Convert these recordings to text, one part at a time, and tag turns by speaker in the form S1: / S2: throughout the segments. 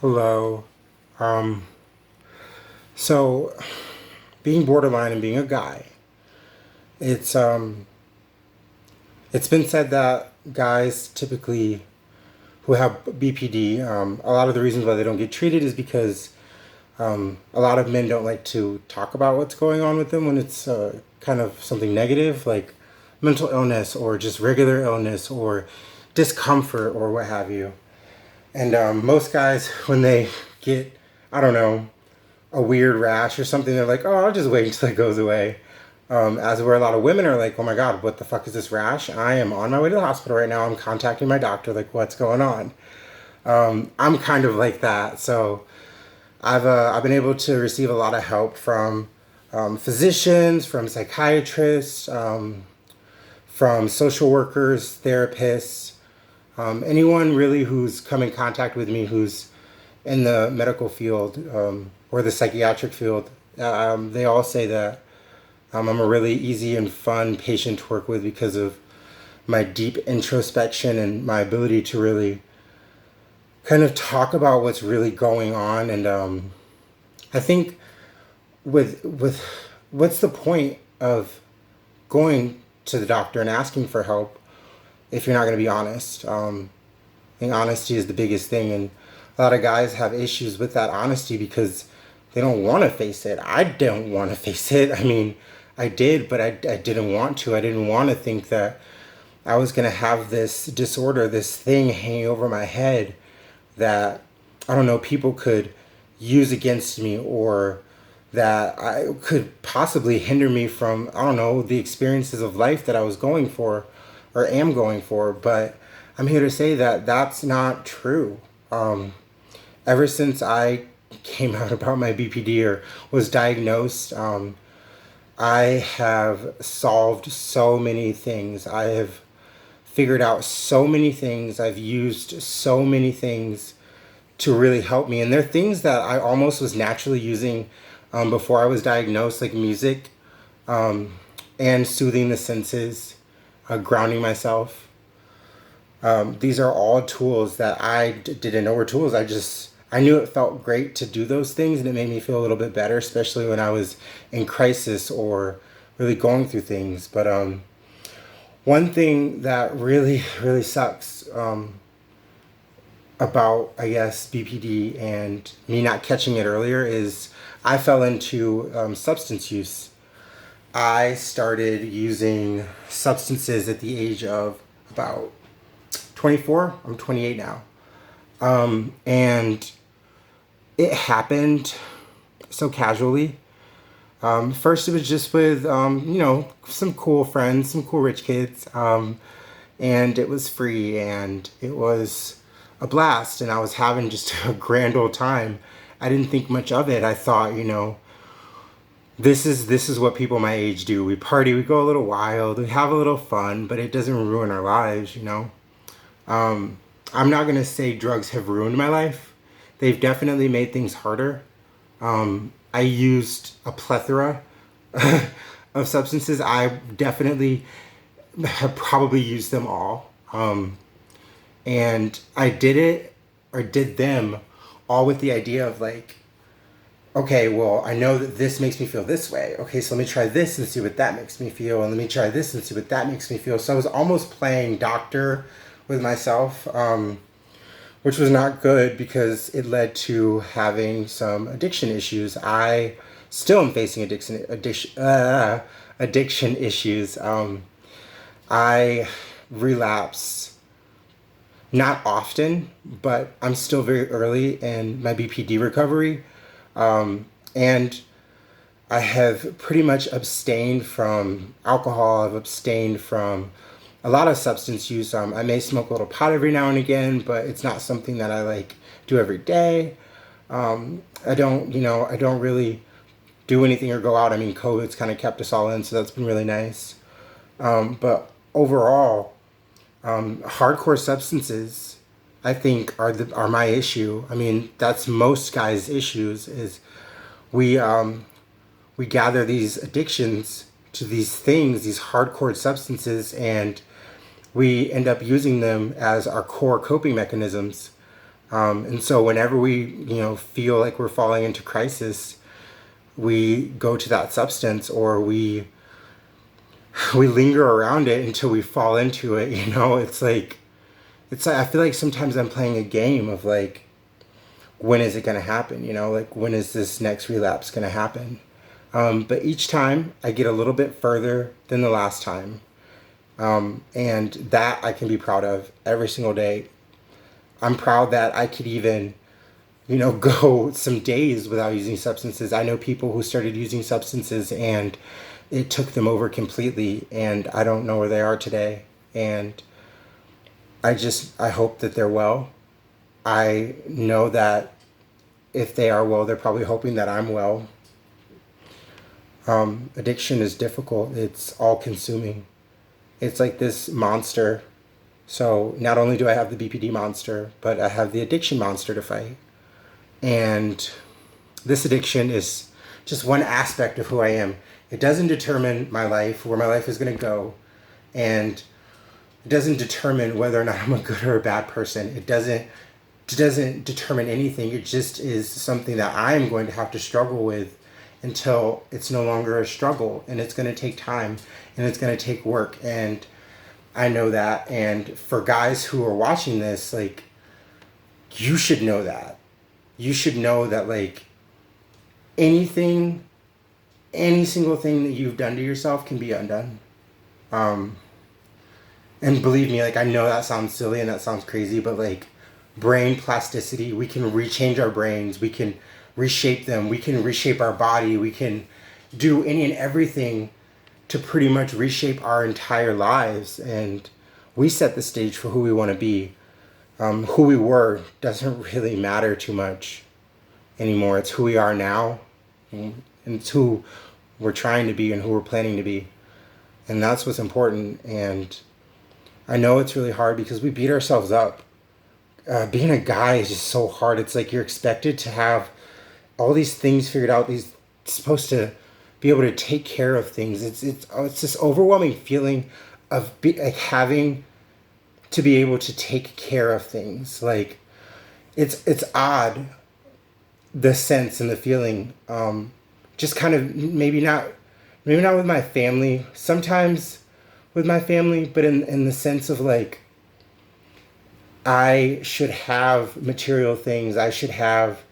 S1: Hello. Um, so being borderline and being a guy, it's it's been said that guys typically who have BPD, a lot of the reasons why they don't get treated is because a lot of men don't like to talk about what's going on with them when it's kind of something negative, like mental illness or just regular illness or discomfort or what have you. And most guys, when they get, I don't know, a weird rash or something, they're like, oh, I'll just wait until it goes away. As where a lot of women are like, oh my God, what the fuck is this rash? I am on my way to the hospital right now. I'm contacting my doctor. Like, what's going on? I'm kind of like that. So I've been able to receive a lot of help from physicians, from psychiatrists, from social workers, therapists, anyone really who's come in contact with me who's in the medical field or the psychiatric field. They all say that I'm a really easy and fun patient to work with because of my deep introspection and my ability to really kind of talk about what's really going on. And I think with what's the point of going to the doctor and asking for help if you're not going to be honest? I think honesty is the biggest thing, and a lot of guys have issues with that honesty because they don't want to face it. I don't want to face it. I mean, I did, but I didn't want to. I didn't want to think that I was going to have this disorder, this thing hanging over my head that, I don't know, people could use against me, or that I could possibly hinder me from, I don't know, the experiences of life that I was going for or am going for. But I'm here to say that that's not true. Ever since I came out about my BPD or was diagnosed, I have solved so many things. I have figured out so many things. I've used so many things to really help me. And they're things that I almost was naturally using before I was diagnosed, like music and soothing the senses, grounding myself. These are all tools that didn't know were tools. I knew it felt great to do those things, and it made me feel a little bit better, especially when I was in crisis or really going through things. But one thing that really, really sucks about, I guess, BPD and me not catching it earlier is I fell into substance use. I started using substances at the age of about 24. I'm 28 now. And it happened so casually. First, it was just with, some cool friends, some cool rich kids. And it was free and it was a blast. And I was having just a grand old time. I didn't think much of it. I thought, this is what people my age do. We party, we go a little wild, we have a little fun, but it doesn't ruin our lives. I'm not gonna say drugs have ruined my life. They've definitely made things harder. I used a plethora of substances. I definitely have probably used them all. And I did it or did them all with the idea of like, okay, well, I know that this makes me feel this way. Okay, so let me try this and see what that makes me feel. And let me try this and see what that makes me feel. So I was almost playing doctor with myself, which was not good because it led to having some addiction issues. I still am facing addiction issues. I relapse not often, but I'm still very early in my BPD recovery. And I have pretty abstained from alcohol. I've abstained from a lot of substance use. I may smoke a little pot every now and again, but it's not something that I like do every day. I don't really do anything or go out. I mean, COVID's kind of kept us all in, so that's been really nice. But overall, hardcore substances, I think, are my issue. I mean, that's most guys' issues. Is we we gather these addictions to these things, these hardcore substances, and we end up using them as our core coping mechanisms. And so whenever we, feel like we're falling into crisis, we go to that substance, or we linger around it until we fall into it. It's like I feel like sometimes I'm playing a game of like, when is it going to happen? Like, when is this next relapse going to happen? But each time I get a little bit further than the last time. And that I can be proud of every single day. I'm proud that I could even, go some days without using substances. I know people who started using substances and it took them over completely, and I don't know where they are today. And I hope that they're well. I know that if they are well, they're probably hoping that I'm well. Addiction is difficult. It's all consuming. It's like this monster. So not only do I have the BPD monster, but I have the addiction monster to fight. And this addiction is just one aspect of who I am. It doesn't determine my life, where my life is going to go. And it doesn't determine whether or not I'm a good or a bad person. It doesn't determine anything. It just is something that I'm going to have to struggle with until it's no longer a struggle. And it's going to take time, and it's going to take work. And I know that. And for guys who are watching this, like, you should know that. You should know that, like, anything, any single thing that you've done to yourself can be undone. And believe me, like, I know that sounds silly and that sounds crazy, but like, brain plasticity, we can rechange our brains, we can reshape them, we can reshape our body, we can do any and everything to pretty much reshape our entire lives. And we set the stage for who we want to be. Who we were doesn't really matter too much anymore. It's who we are now, and it's who we're trying to be and who we're planning to be. And that's what's important. And I know it's really hard because we beat ourselves up. Being a guy is just so hard. It's like you're expected to have all these things figured out. These supposed to be able to take care of things. It's this overwhelming feeling of like having to be able to take care of things. Like, it's odd, the sense and the feeling. Just kind of maybe not with my family. Sometimes with my family, but in the sense of like, I should have material things. I should have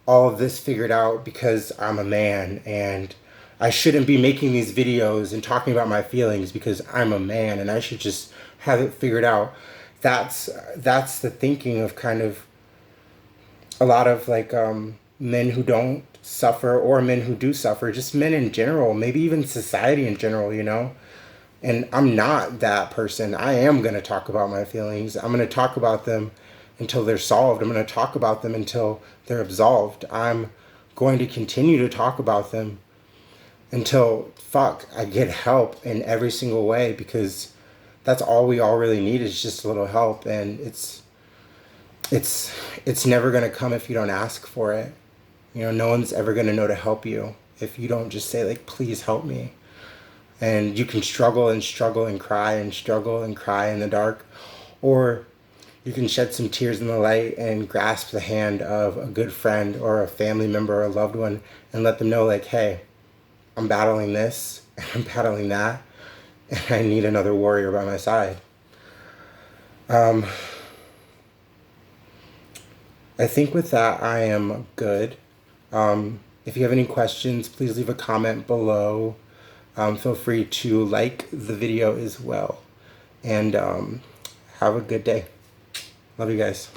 S1: all of this figured out because I'm a man, and I shouldn't be making these videos and talking about my feelings because I'm a man, and I should just have it figured out. That's the thinking of kind of a lot of like men who don't suffer, or men who do suffer, just men in general, maybe even society in general. And I'm not that person. I am going to talk about my feelings. I'm going to talk about them until they're solved. I'm going to talk about them until they're absolved. I'm going to continue to talk about them until, I get help in every single way, because that's all we all really need, is just a little help. And it's never going to come if you don't ask for it. No one's ever going to know to help you if you don't just say, like, please help me. And you can struggle and struggle and cry and struggle and cry in the dark, or you can shed some tears in the light and grasp the hand of a good friend or a family member or a loved one and let them know, like, hey, I'm battling this and I'm battling that, and I need another warrior by my side. I think with that, I am good. If you have any questions, please leave a comment below. Feel free to like the video as well. And have a good day. Love you guys.